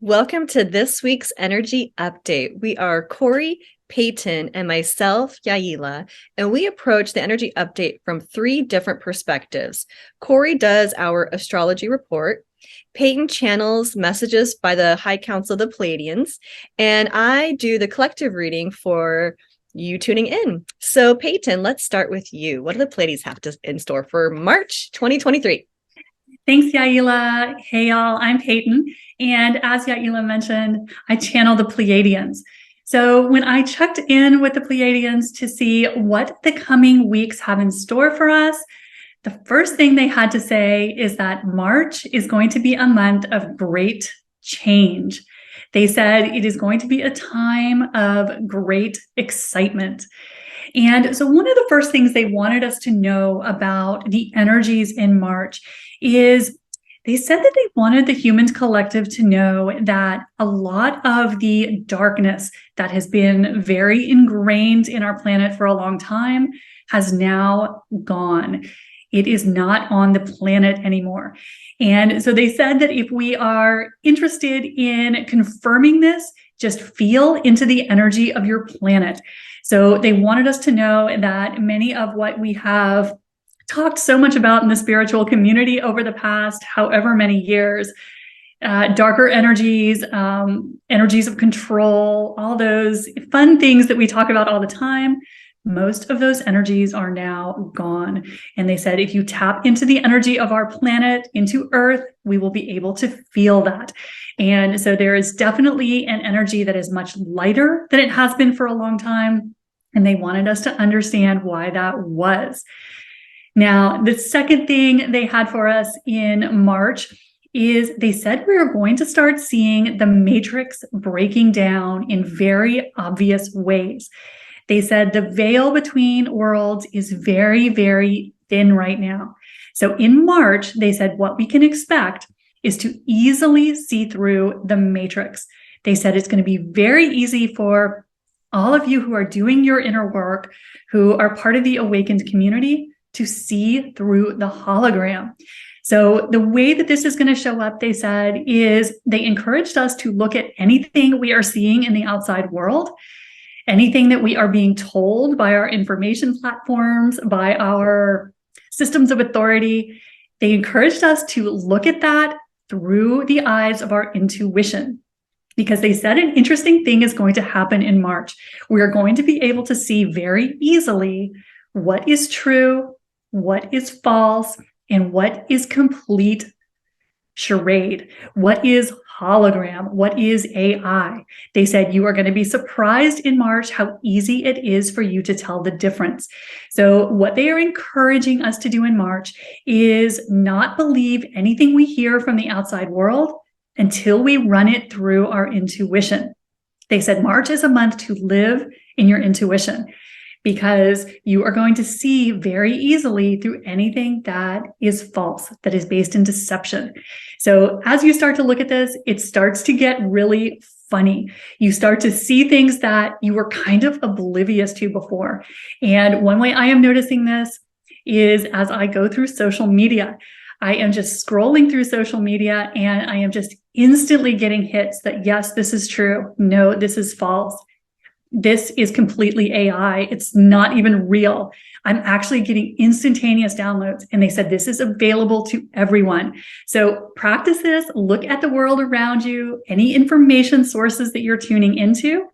Welcome to this week's energy update. We are Corey, Peyton, and myself, Yaila, and we approach the energy update from three different perspectives. Corey does our astrology report, Peyton channels messages by the High Council of the Pleiadians, and I do the collective reading for you tuning in. So Peyton, let's start with you. What do the Pleiades have in store for March 2023? Thanks, Yaila. Hey, y'all. I'm Peyton. And as Yaila mentioned, I channel the Pleiadians. So when I checked in with the Pleiadians to see what the coming weeks have in store for us, the first thing they had to say is that March is going to be a month of great change. They said it is going to be a time of great excitement. And so one of the first things they wanted us to know about the energies in March is they said that they wanted the humans collective to know that a lot of the darkness that has been very ingrained in our planet for a long time has now gone. It is not on the planet anymore. And so they said that if we are interested in confirming this, just feel into the energy of your planet. So they wanted us to know that many of what we have talked so much about in the spiritual community over the past however many years, darker energies, energies of control, all those fun things that we talk about all the time, most of those energies are now gone. And they said, if you tap into the energy of our planet, into Earth, we will be able to feel that. And so there is definitely an energy that is much lighter than it has been for a long time. And they wanted us to understand why that was. Now, the second thing they had for us in March is they said we are going to start seeing the matrix breaking down in very obvious ways. They said the veil between worlds is very, very thin right now. So in March, they said what we can expect is to easily see through the matrix. They said it's going to be very easy for all of you who are doing your inner work, who are part of the awakened community, to see through the hologram. So the way that this is going to show up, they said, is they encouraged us to look at anything we are seeing in the outside world, anything that we are being told by our information platforms, by our systems of authority. They encouraged us to look at that through the eyes of our intuition, because they said an interesting thing is going to happen in March. We are going to be able to see very easily what is true, what is false, and what is complete charade, what is hologram, what is AI. They said you are going to be surprised in March how easy it is for you to tell the difference. So what they are encouraging us to do in March is not believe anything we hear from the outside world until we run it through our intuition. They said March is a month to live in your intuition, because you are going to see very easily through anything that is false, that is based in deception. So as you start to look at this, it starts to get really funny. You start to see things that you were kind of oblivious to before. And one way I am noticing this is as I go through social media. I am just scrolling through social media and I am just instantly getting hits that, yes, this is true. No, this is false. This is completely AI. It's not even real. I'm actually getting instantaneous downloads. And they said this is available to everyone. So practice this, look at the world around you, any information sources that you're tuning into,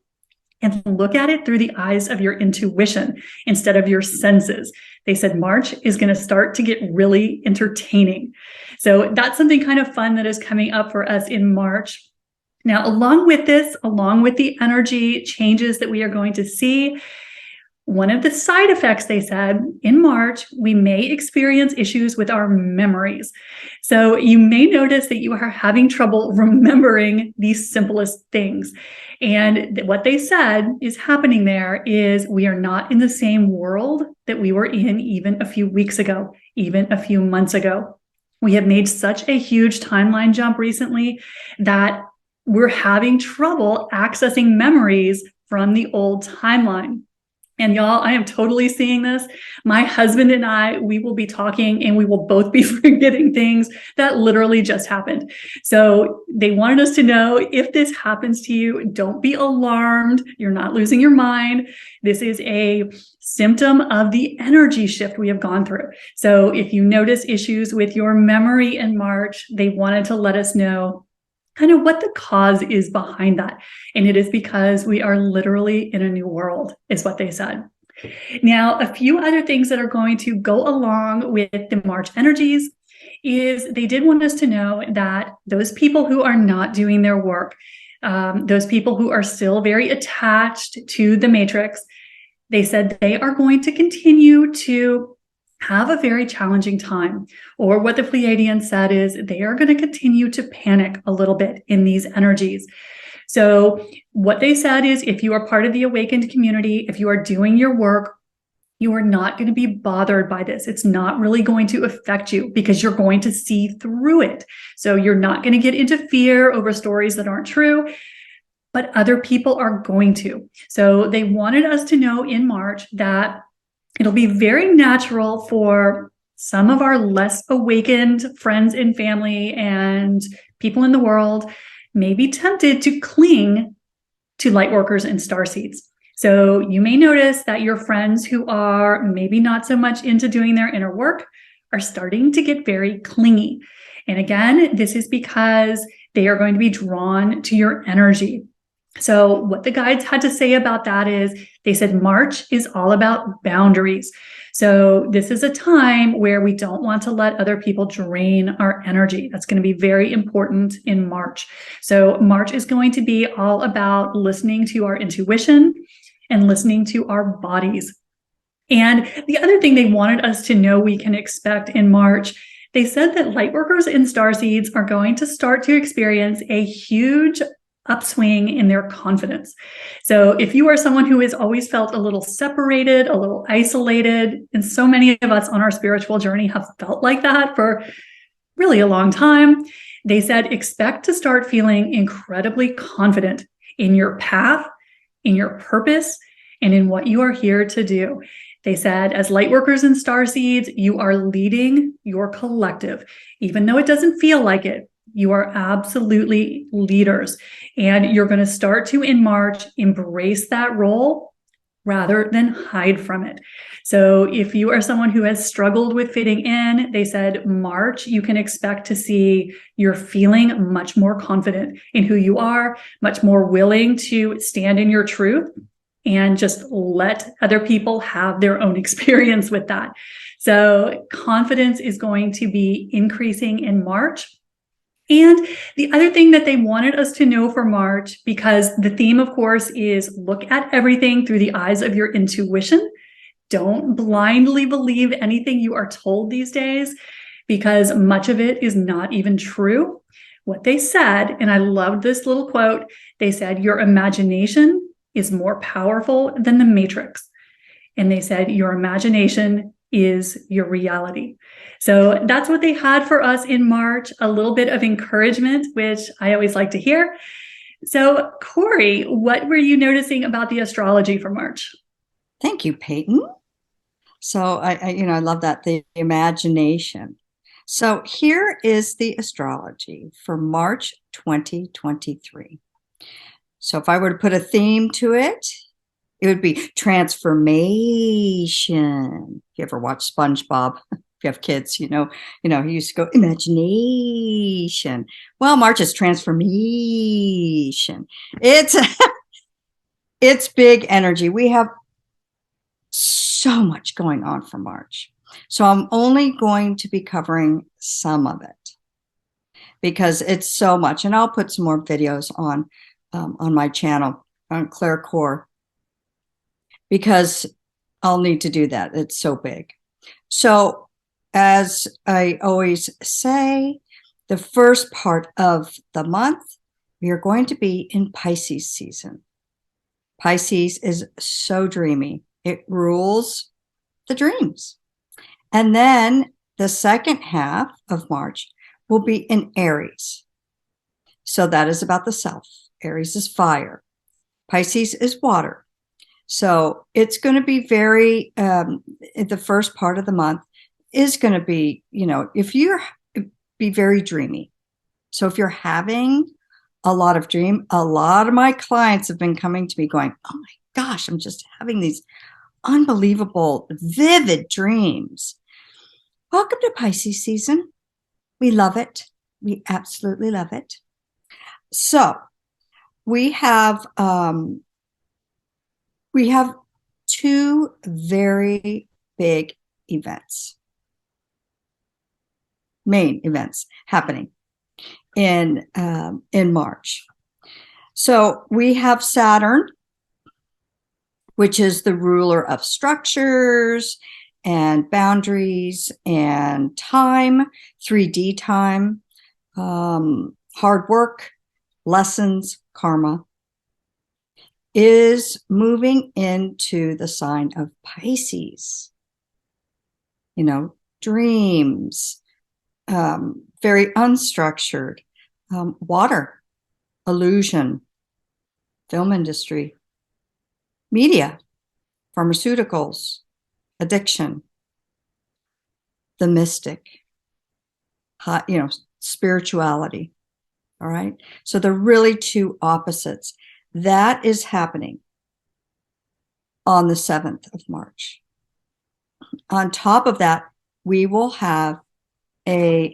and look at it through the eyes of your intuition instead of your senses. They said March is going to start to get really entertaining. So that's something kind of fun that is coming up for us in March. Now, along with this, along with the energy changes that we are going to see, one of the side effects, they said, in March, we may experience issues with our memories. So you may notice that you are having trouble remembering the simplest things. And what they said is happening there is we are not in the same world that we were in even a few weeks ago, even a few months ago. We have made such a huge timeline jump recently that we're having trouble accessing memories from the old timeline. And y'all, I am totally seeing this. My husband and I, we will be talking and we will both be forgetting things that literally just happened. So they wanted us to know, if this happens to you, don't be alarmed. You're not losing your mind. This is a symptom of the energy shift we have gone through. So if you notice issues with your memory in March, they wanted to let us know kind of what the cause is behind that. And it is because we are literally in a new world, is what they said. Now, a few other things that are going to go along with the March energies is they did want us to know that those people who are not doing their work, those people who are still very attached to the matrix, they said they are going to continue to have a very challenging time. Or what the Pleiadians said is they are going to continue to panic a little bit in these energies. So what they said is, if you are part of the awakened community, if you are doing your work, you are not going to be bothered by this. It's not really going to affect you because you're going to see through it. So you're not going to get into fear over stories that aren't true, but other people are going to. So they wanted us to know in March that it'll be very natural for some of our less awakened friends and family and people in the world may be tempted to cling to light workers and starseeds. So you may notice that your friends who are maybe not so much into doing their inner work are starting to get very clingy. And again, this is because they are going to be drawn to your energy. So what the guides had to say about that is, they said March is all about boundaries. So this is a time where we don't want to let other people drain our energy. That's going to be very important in March. So March is going to be all about listening to our intuition and listening to our bodies. And the other thing they wanted us to know we can expect in March, they said that lightworkers and starseeds are going to start to experience a huge upswing in their confidence. So if you are someone who has always felt a little separated, a little isolated, and so many of us on our spiritual journey have felt like that for really a long time, they said expect to start feeling incredibly confident in your path, in your purpose, and in what you are here to do. They said, as light workers and starseeds, you are leading your collective. Even though it doesn't feel like it, you are absolutely leaders. And you're going to start to, in March, embrace that role rather than hide from it. So if you are someone who has struggled with fitting in, they said March, you can expect to see you're feeling much more confident in who you are, much more willing to stand in your truth and just let other people have their own experience with that. So confidence is going to be increasing in March. And the other thing that they wanted us to know for March, because the theme, of course, is look at everything through the eyes of your intuition. Don't blindly believe anything you are told these days, because much of it is not even true. What they said, and I loved this little quote, they said, your imagination is more powerful than the matrix. And they said, your imagination is your reality. So that's what they had for us in March, a little bit of encouragement, which I always like to hear. So Corey, what were you noticing about the astrology for March? Thank you, Peyton. So I love that, the imagination. So here is the astrology for March 2023. So if I were to put a theme to it, it would be transformation. If you ever watch SpongeBob, if you have kids, he used to go imagination. Well, March is transformation. It's it's big energy. We have so much going on for March. So I'm only going to be covering some of it because it's so much. And I'll put some more videos on my channel on ClairCore, because I'll need to do that. It's so big. So as I always say, the first part of the month, we are going to be in Pisces season. Pisces is so dreamy. It rules the dreams. And then the second half of March will be in Aries. So that is about the self. Aries is fire. Pisces is water. So it's going to be very, the first part of the month is going to be, if you're, be very dreamy. So if you're having a lot of my clients have been coming to me going, oh my gosh, I'm just having these unbelievable, vivid dreams. Welcome to Pisces season. We love it. We absolutely love it. So we have two very big events, main events happening in March. So we have Saturn, which is the ruler of structures and boundaries and time, 3D time, hard work, lessons, karma, is moving into the sign of Pisces. Dreams, very unstructured, water, illusion, film industry, media, pharmaceuticals, addiction, the mystic, spirituality. All right. So they're really two opposites. That is happening on the 7th of March. On top of that, we will have a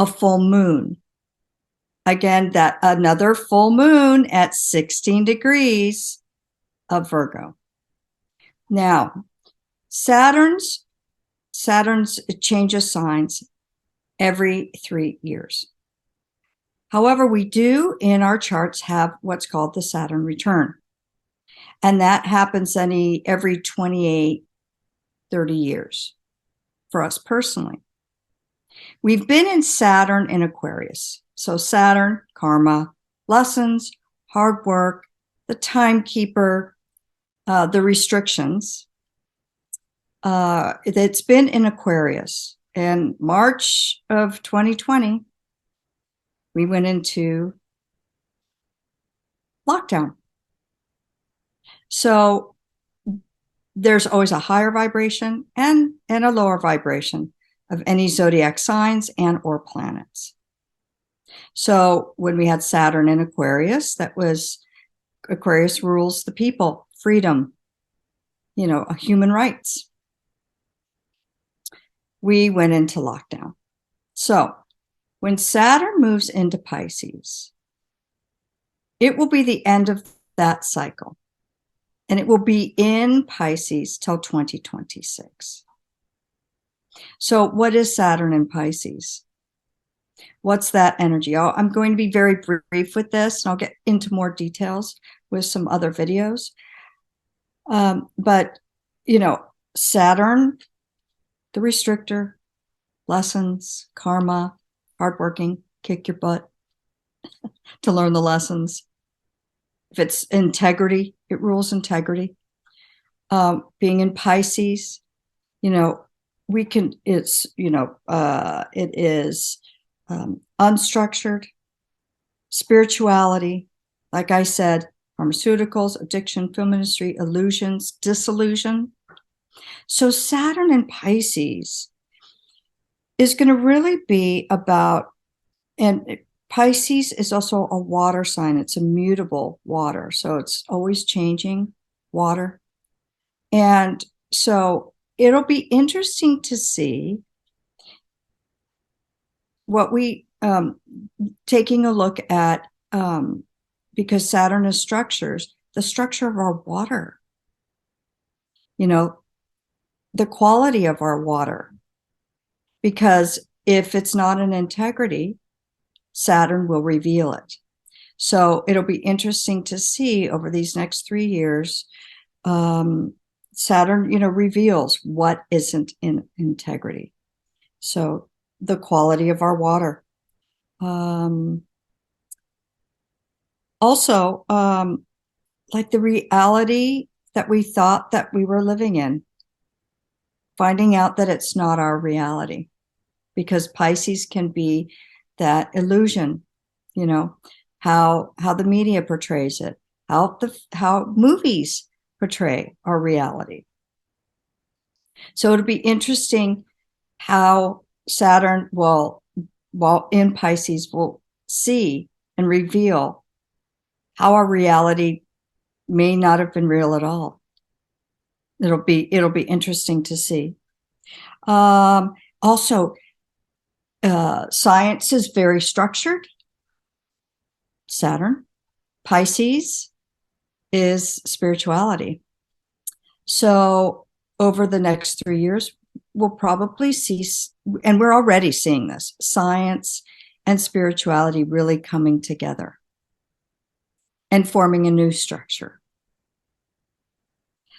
full moon. Again, that another full moon at 16 degrees of Virgo. Now, Saturn's changes signs every 3 years. However, we do in our charts have what's called the Saturn return. And that happens every 28, 30 years for us personally. We've been in Saturn in Aquarius. So Saturn, karma, lessons, hard work, the timekeeper, the restrictions. It's been in Aquarius. And March of 2020, we went into lockdown. So there's always a higher vibration and a lower vibration of any zodiac signs and or planets. So when we had Saturn in Aquarius, Aquarius rules the people, freedom, human rights. We went into lockdown. So when Saturn moves into Pisces, it will be the end of that cycle. And it will be in Pisces till 2026. So what is Saturn in Pisces? What's that energy? I'm going to be very brief with this, and I'll get into more details with some other videos. But, Saturn, the restrictor, lessons, karma, hardworking, kick your butt to learn the lessons. If it's integrity, it rules integrity. Being in Pisces, it is unstructured, spirituality, like I said, pharmaceuticals, addiction, film industry, illusions, disillusion. So Saturn in Pisces is going to really be about, and Pisces is also a water sign. It's a mutable water. So it's always changing water. And so it'll be interesting to see what taking a look at, because Saturn is structures, the structure of our water, the quality of our water. Because if it's not in integrity, Saturn will reveal it. So it'll be interesting to see over these next 3 years, Saturn, reveals what isn't in integrity. So the quality of our water. Also, like the reality that we thought that we were living in, finding out that it's not our reality, because Pisces can be that illusion, how the media portrays it, how movies portray our reality. So it'll be interesting how Saturn will, while in Pisces, will see and reveal how our reality may not have been real at all. It'll be interesting to see. Also, science is very structured. Saturn. Pisces is spirituality. So over the next 3 years, we'll probably see, and we're already seeing this, science and spirituality really coming together and forming a new structure.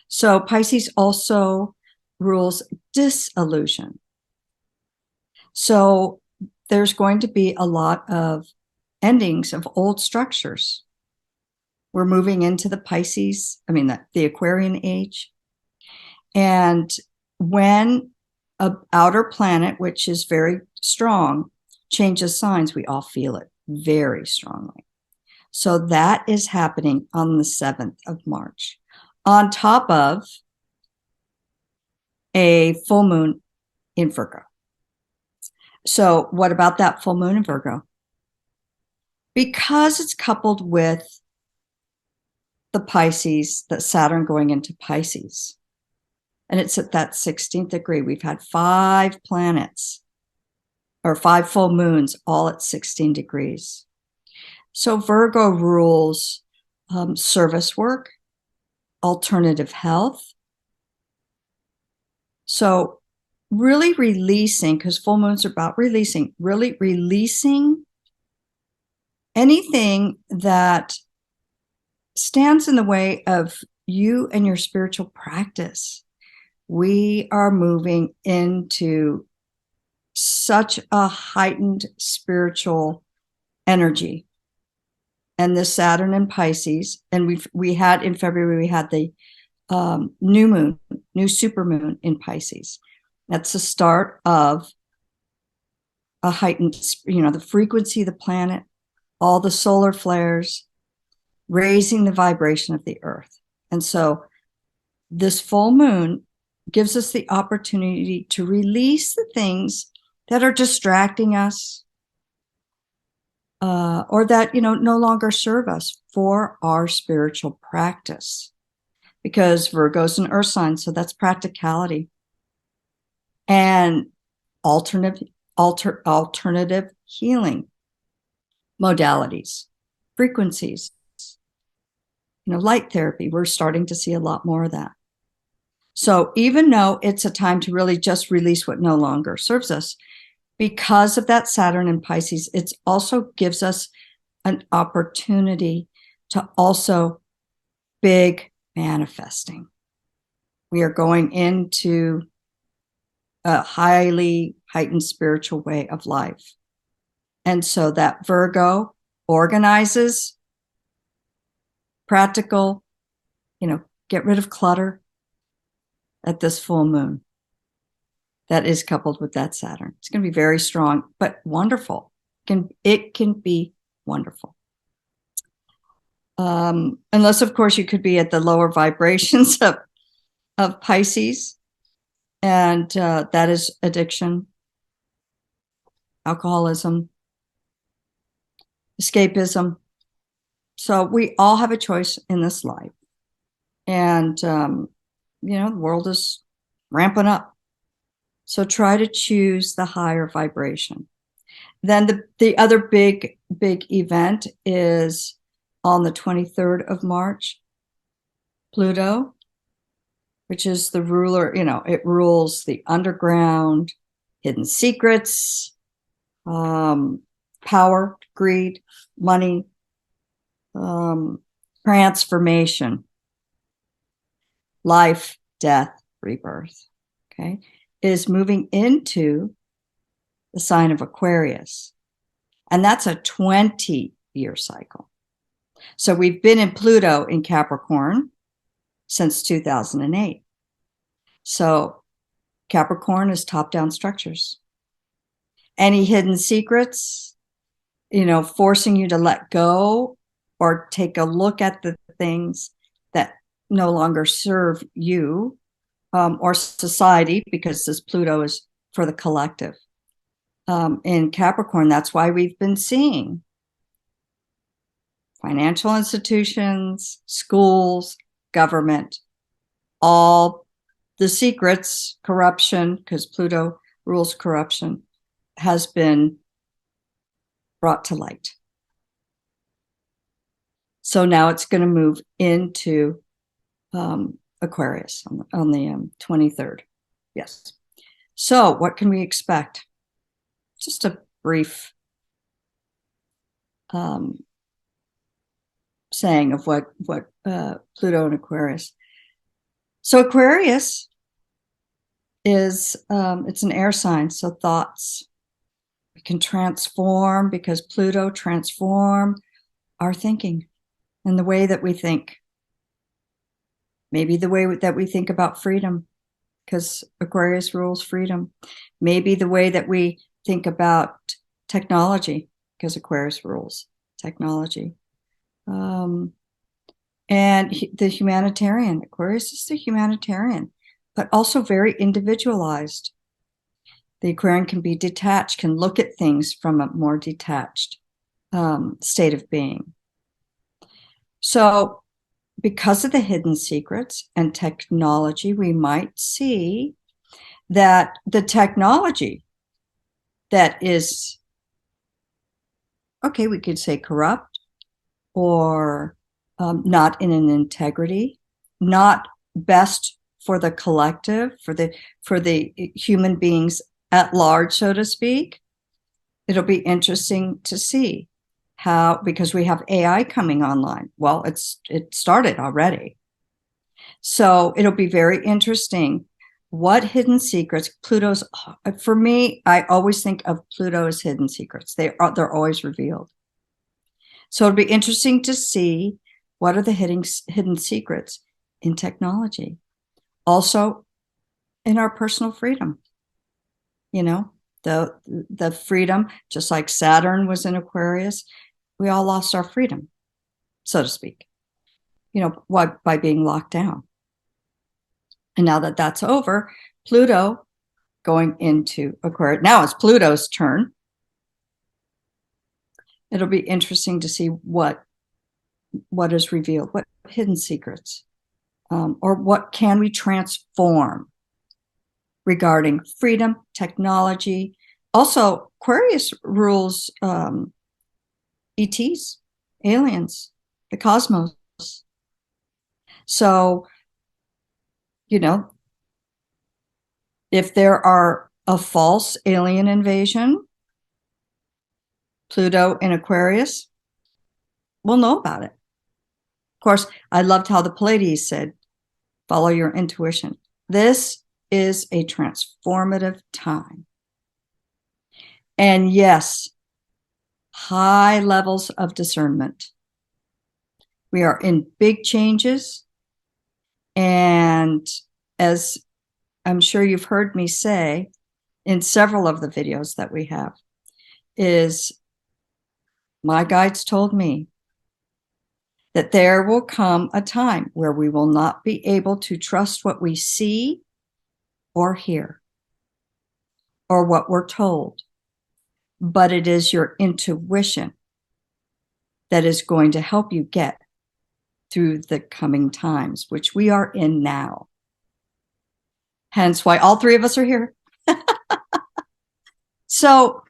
So Pisces also rules disillusion. So there's going to be a lot of endings of old structures. We're moving into the the Aquarian age. And when an outer planet, which is very strong, changes signs, we all feel it very strongly. So that is happening on the 7th of March, on top of a full moon in Virgo. So what about that full moon in Virgo? Because it's coupled with the Pisces, that Saturn going into Pisces, and it's at that 16th degree. We've had 5 planets or 5 full moons, all at 16 degrees. So Virgo rules service work, alternative health. So really releasing, because full moons are about releasing, really releasing anything that stands in the way of you and your spiritual practice. We are moving into such a heightened spiritual energy. And this Saturn in Pisces, and we had in February, we had the new supermoon in Pisces. That's the start of a heightened, the frequency of the planet, all the solar flares, raising the vibration of the earth. And so this full moon gives us the opportunity to release the things that are distracting us, or that, no longer serve us for our spiritual practice. Because Virgo's an earth sign, so that's practicality. And alternative healing modalities, frequencies, light therapy. We're starting to see a lot more of that. So even though it's a time to really just release what no longer serves us, because of that Saturn in Pisces, it also gives us an opportunity to also big manifesting. We are going into a highly heightened spiritual way of life. And so that Virgo organizes, practical, get rid of clutter at this full moon. That is coupled with that Saturn. It's going to be very strong, but wonderful. It can be wonderful. Unless, of course, you could be at the lower vibrations of Pisces. And that is addiction, alcoholism, escapism. So we all have a choice in this life. And, the world is ramping up. So try to choose the higher vibration. Then the other big event is on the 23rd of March, Pluto, which is the ruler, it rules the underground, hidden secrets, power, greed, money, transformation, life, death, rebirth, okay, is moving into the sign of Aquarius. And that's a 20-year cycle. So we've been in Pluto in Capricorn since 2008. So Capricorn is top-down structures. Any hidden secrets, forcing you to let go or take a look at the things that no longer serve you or society, because this Pluto is for the collective. In Capricorn, that's why we've been seeing financial institutions, schools, government, all the secrets, corruption, because Pluto rules corruption, has been brought to light. So now it's going to move into Aquarius on the 23rd. Yes. So what can we expect? Just a brief saying of what Pluto and Aquarius. So Aquarius is it's an air sign, so thoughts. We can transform because Pluto transform our thinking and the way that we think. Maybe the way that we think about freedom, because Aquarius rules freedom. Maybe the way that we think about technology, because Aquarius rules technology. And the humanitarian. Aquarius is the humanitarian, but also very individualized. The Aquarian can be detached, can look at things from a more detached state of being. So because of the hidden secrets and technology, we might see that the technology that is, okay, we could say corrupt or not in an integrity, not best for the collective, for the human beings at large, so to speak. It'll be interesting to see how, because we have AI coming online. Well, it started already. So it'll be very interesting what hidden secrets Pluto's, for me, I always think of Pluto as hidden secrets. They're always revealed. So it'll be interesting to see what are the hidden secrets in technology. Also in our personal freedom, the freedom, just like Saturn was in Aquarius, we all lost our freedom, so to speak, by being locked down. And now that that's over, Pluto going into Aquarius. Now it's Pluto's turn. It'll be interesting to see what is revealed, what hidden secrets, or what can we transform regarding freedom, technology. Also, Aquarius rules ETs, aliens, the cosmos. So, if there are a false alien invasion, Pluto in Aquarius, we'll know about it. Of course, I loved how the Pleiades said, follow your intuition. This is a transformative time. And yes, high levels of discernment. We are in big changes. And as I'm sure you've heard me say in several of the videos that we have, is my guides told me that there will come a time where we will not be able to trust what we see or hear or what we're told, but it is your intuition that is going to help you get through the coming times, which we are in now. Hence why all three of us are here. So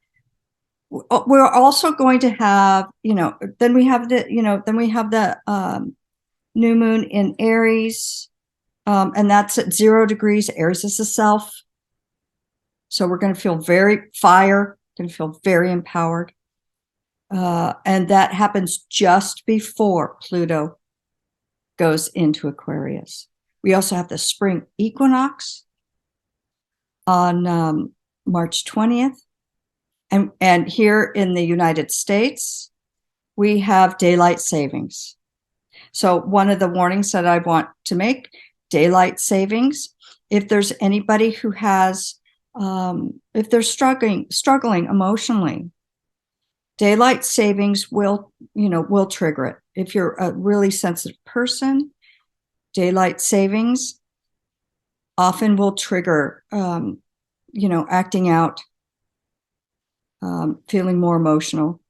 we're also going to have, then we have the new moon in Aries, and that's at 0 degrees. Aries is the self. So we're going to feel very going to feel very empowered. And that happens just before Pluto goes into Aquarius. We also have the spring equinox on March 20th. And here in the United States, we have daylight savings. So one of the warnings that I want to make, daylight savings, if there's anybody who has, if they're struggling emotionally, daylight savings will trigger it. If you're a really sensitive person, daylight savings often will trigger, acting out, feeling more emotional,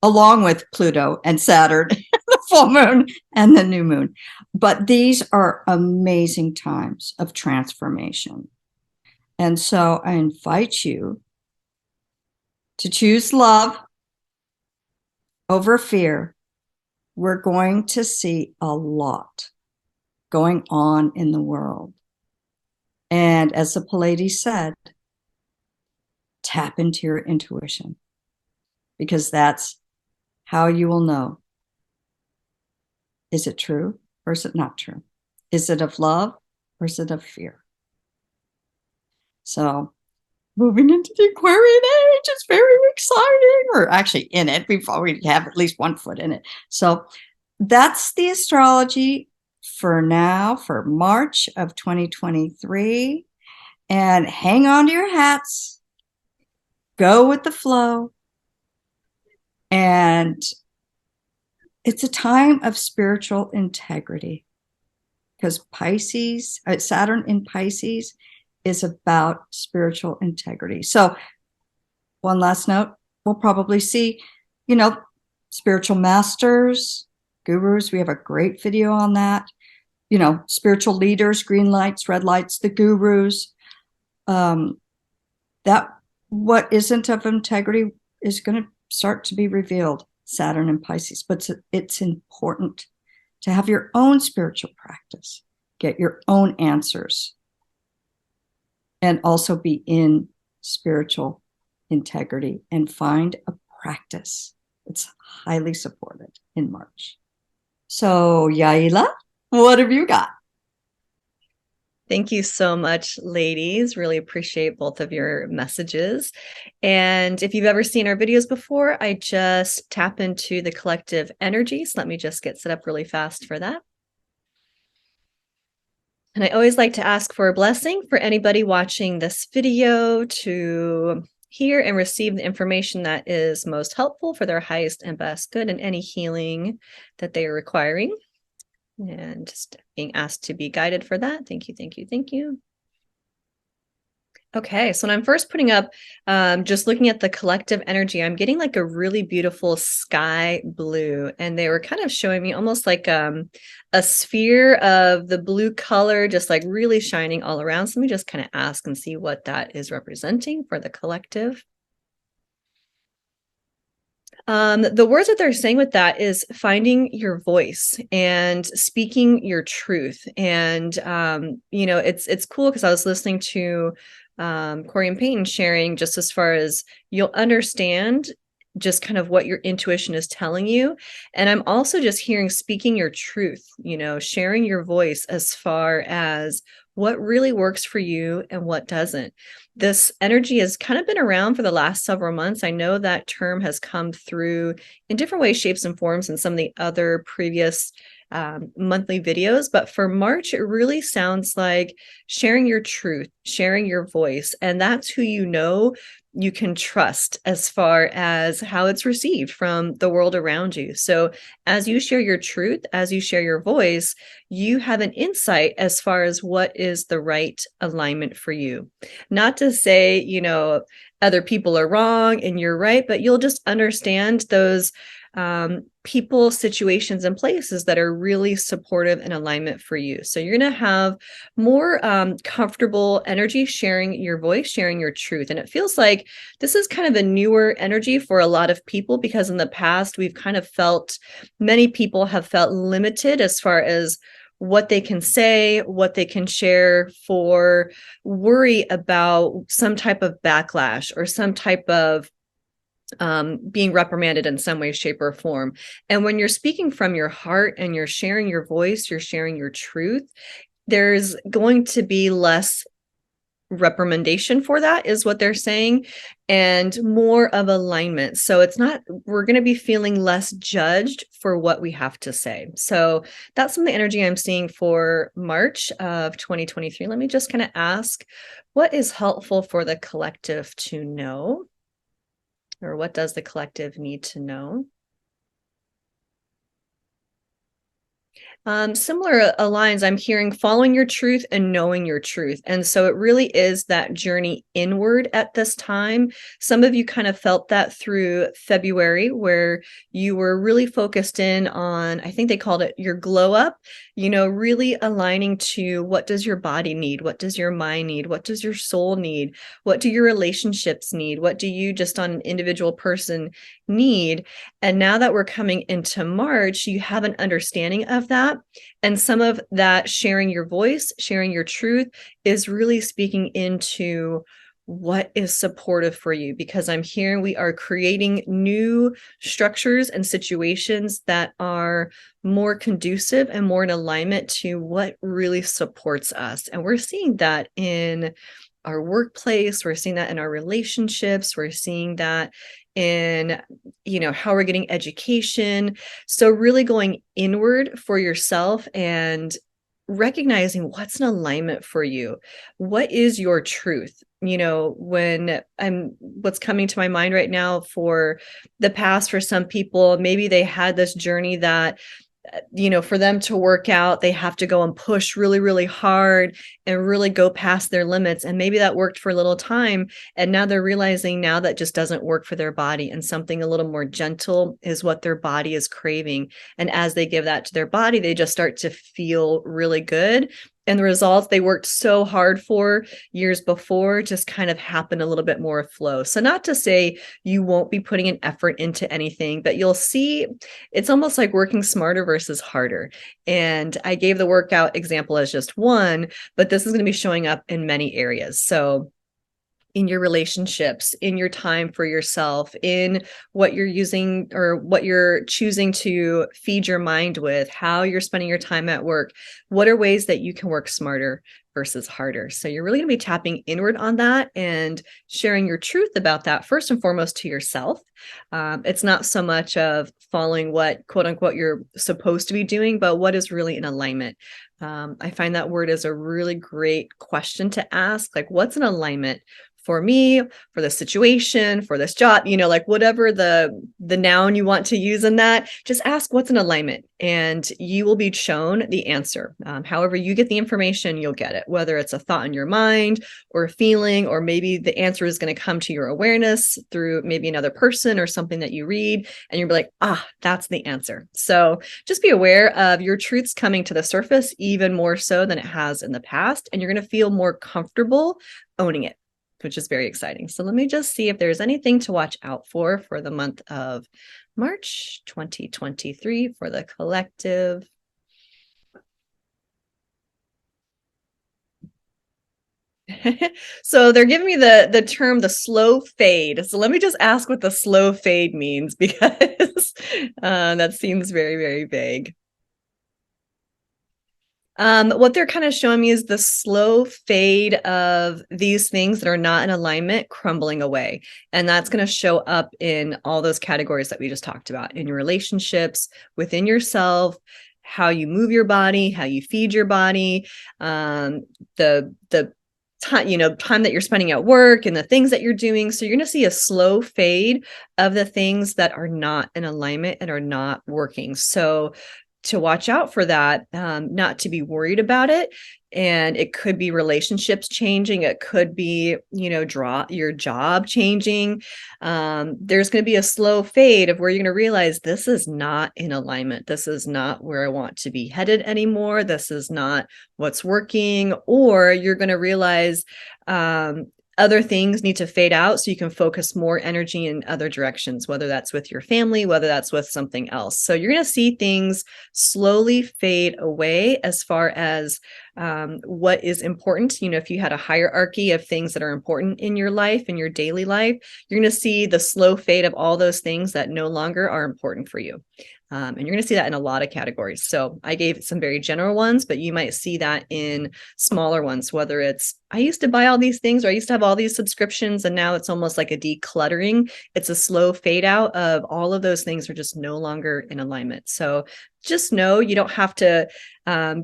along with Pluto and Saturn, the full moon and the new moon. But these are amazing times of transformation. And so I invite you to choose love over fear. We're going to see a lot going on in the world. And as the Pleiades said, tap into your intuition, because that's how you will know. Is it true or is it not true? Is it of love or is it of fear? So moving into the Aquarian age is very exciting. We're actually in it. We have at least 1 foot in it. So that's the astrology for now, for March of 2023. And hang on to your hats. Go with the flow. And it's a time of spiritual integrity, because Pisces, Saturn in Pisces is about spiritual integrity. So one last note, we'll probably see, spiritual masters, gurus. We have a great video on that. Spiritual leaders, green lights, red lights, the gurus. That what isn't of integrity is going to start to be revealed, Saturn and Pisces. But it's important to have your own spiritual practice, get your own answers, and also be in spiritual integrity and find a practice. It's highly supported in March. So, Yaila, what have you got? Thank you so much, ladies. Really appreciate both of your messages. And if you've ever seen our videos before, I just tap into the collective energy. So let me just get set up really fast for that. And I always like to ask for a blessing for anybody watching this video to hear and receive the information that is most helpful for their highest and best good and any healing that they are requiring. And just being asked to be guided for that. Thank you, thank you, thank you. Okay, so when I'm first putting up, just looking at the collective energy, I'm getting like a really beautiful sky blue. And they were kind of showing me almost like a sphere of the blue color, just like really shining all around. So let me just kind of ask and see what that is representing for the collective. The words that they're saying with that is finding your voice and speaking your truth. And, it's cool because I was listening to Corey and Peyton sharing just as far as you'll understand just kind of what your intuition is telling you. And I'm also just hearing speaking your truth, sharing your voice as far as what really works for you and what doesn't. This energy has kind of been around for the last several months. I know that term has come through in different ways, shapes, and forms in some of the other previous monthly videos, but for March, it really sounds like sharing your truth, sharing your voice, and that's who you can trust as far as how it's received from the world around you. So as you share your truth, as you share your voice, you have an insight as far as what is the right alignment for you. Not to say, other people are wrong and you're right, but you'll just understand those people, situations, and places that are really supportive and alignment for you. So you're going to have more comfortable energy sharing your voice, sharing your truth. And it feels like this is kind of a newer energy for a lot of people, because in the past, many people have felt limited as far as what they can say, what they can share, for worry about some type of backlash or some type of being reprimanded in some way, shape, or form. And when you're speaking from your heart and you're sharing your voice, you're sharing your truth, there's going to be less reprimandation for that, is what they're saying, and more of alignment. So we're going to be feeling less judged for what we have to say. So that's some of the energy I'm seeing for March of 2023. Let me just kind of ask, what is helpful for the collective to know? Or what does the collective need to know? Similar lines, I'm hearing following your truth and knowing your truth. And so it really is that journey inward at this time. Some of you kind of felt that through February, where you were really focused in on, I think they called it your glow up, really aligning to what does your body need? What does your mind need? What does your soul need? What do your relationships need? What do you just on an individual person need? And now that we're coming into March, you have an understanding of that. And some of that sharing your voice, sharing your truth is really speaking into what is supportive for you, because I'm hearing we are creating new structures and situations that are more conducive and more in alignment to what really supports us. And we're seeing that in our workplace, we're seeing that in our relationships, we're seeing that in how we're getting education. So really going inward for yourself and recognizing what's in alignment for you. What is your truth? What's coming to my mind right now for the past, for some people, maybe they had this journey that for them to work out, they have to go and push really, really hard and really go past their limits. And maybe that worked for a little time. And now they're realizing now that just doesn't work for their body, and something a little more gentle is what their body is craving. And as they give that to their body, they just start to feel really good. And the results they worked so hard for years before just kind of happen a little bit more flow. So not to say you won't be putting an effort into anything, but you'll see it's almost like working smarter versus harder. And I gave the workout example as just one, but this is going to be showing up in many areas. So in your relationships, in your time for yourself, in what you're using or what you're choosing to feed your mind with, how you're spending your time at work, what are ways that you can work smarter versus harder? So you're really going to be tapping inward on that and sharing your truth about that, first and foremost to yourself. It's not so much of following what quote unquote you're supposed to be doing, but what is really in alignment. I find that word is a really great question to ask, like what's in alignment for me, for the situation, for this job, like whatever the noun you want to use in that, just ask what's in alignment and you will be shown the answer. However you get the information, you'll get it, whether it's a thought in your mind or a feeling, or maybe the answer is going to come to your awareness through maybe another person or something that you read and you'll be like, that's the answer. So just be aware of your truths coming to the surface even more so than it has in the past. And you're going to feel more comfortable owning it, which is very exciting. So let me just see if there's anything to watch out for the month of March 2023 for the collective. So they're giving me the term, the slow fade. So let me just ask what the slow fade means, because that seems very, very vague. What they're kind of showing me is the slow fade of these things that are not in alignment crumbling away. And that's going to show up in all those categories that we just talked about, in your relationships, within yourself, how you move your body, how you feed your body, the time that you're spending at work and the things that you're doing. So you're going to see a slow fade of the things that are not in alignment and are not working. So to watch out for that, not to be worried about it. And it could be relationships changing. It could be, your job changing. There's going to be a slow fade of where you're going to realize this is not in alignment. This is not where I want to be headed anymore. This is not what's working. Or you're going to realize, other things need to fade out so you can focus more energy in other directions, whether that's with your family, whether that's with something else. So you're going to see things slowly fade away as far as what is important. If you had a hierarchy of things that are important in your life, in your daily life, you're going to see the slow fade of all those things that no longer are important for you. And you're going to see that in a lot of categories. So I gave some very general ones, but you might see that in smaller ones, whether it's, I used to buy all these things, or I used to have all these subscriptions, and now it's almost like a decluttering. It's a slow fade out of all of those things are just no longer in alignment. So just know you don't have to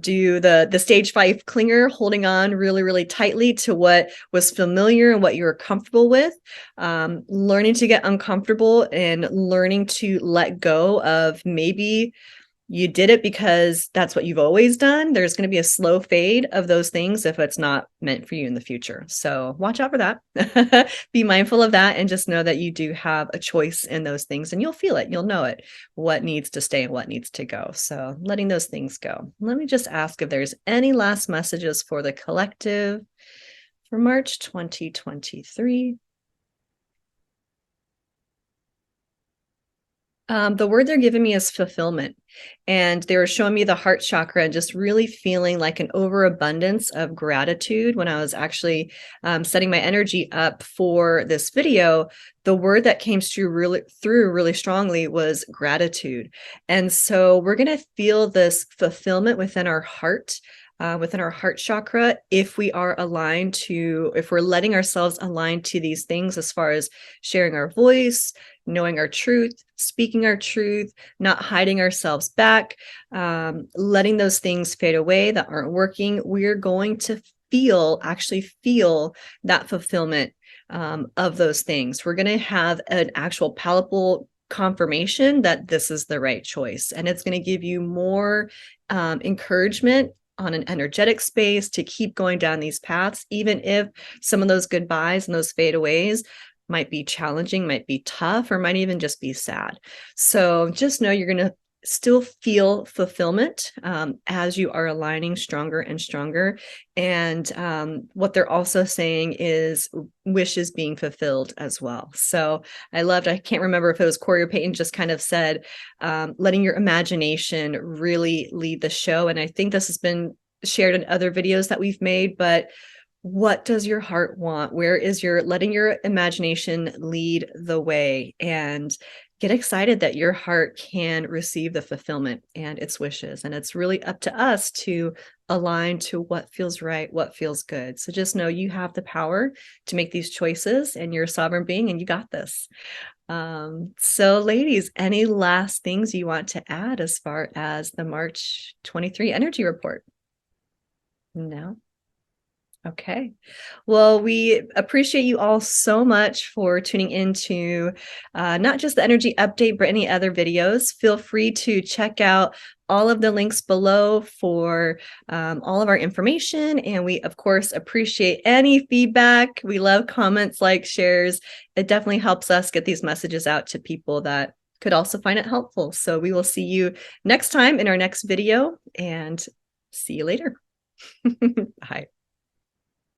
do the stage 5 clinger, holding on really, really tightly to what was familiar and what you were comfortable with. Learning to get uncomfortable and learning to let go of maybe you did it because that's what you've always done. There's going to be a slow fade of those things if it's not meant for you in the future. So watch out for that. Be mindful of that and just know that you do have a choice in those things, and you'll feel it. You'll know it, what needs to stay and what needs to go. So letting those things go. Let me just ask if there's any last messages for the collective for March 2023. The word they're giving me is fulfillment. And they were showing me the heart chakra and just really feeling like an overabundance of gratitude when I was actually setting my energy up for this video. The word that came through really strongly was gratitude. And so we're going to feel this fulfillment within our heart chakra, if we are aligned to, if we're letting ourselves align to these things as far as sharing our voice, knowing our truth, speaking our truth, not hiding ourselves back, letting those things fade away that aren't working, we're going to actually feel that fulfillment of those things. We're going to have an actual palpable confirmation that this is the right choice. And it's going to give you more encouragement on an energetic space to keep going down these paths, even if some of those goodbyes and those fadeaways might be challenging, might be tough, or might even just be sad. So just know you're going to still feel fulfillment as you are aligning stronger and stronger. And what they're also saying is wishes being fulfilled as well. So I can't remember if it was Corey or Peyton just kind of said, letting your imagination really lead the show. And I think this has been shared in other videos that we've made, but what does your heart want? Where is letting your imagination lead the way, and get excited that your heart can receive the fulfillment and its wishes. And it's really up to us to align to what feels right, what feels good. So just know you have the power to make these choices, and you're a sovereign being, and you got this. So ladies, any last things you want to add as far as the March 23 energy report? No? Okay. Well, we appreciate you all so much for tuning into not just the energy update, but any other videos. Feel free to check out all of the links below for all of our information. And we, of course, appreciate any feedback. We love comments, likes, shares. It definitely helps us get these messages out to people that could also find it helpful. So we will see you next time in our next video, and see you later. Bye.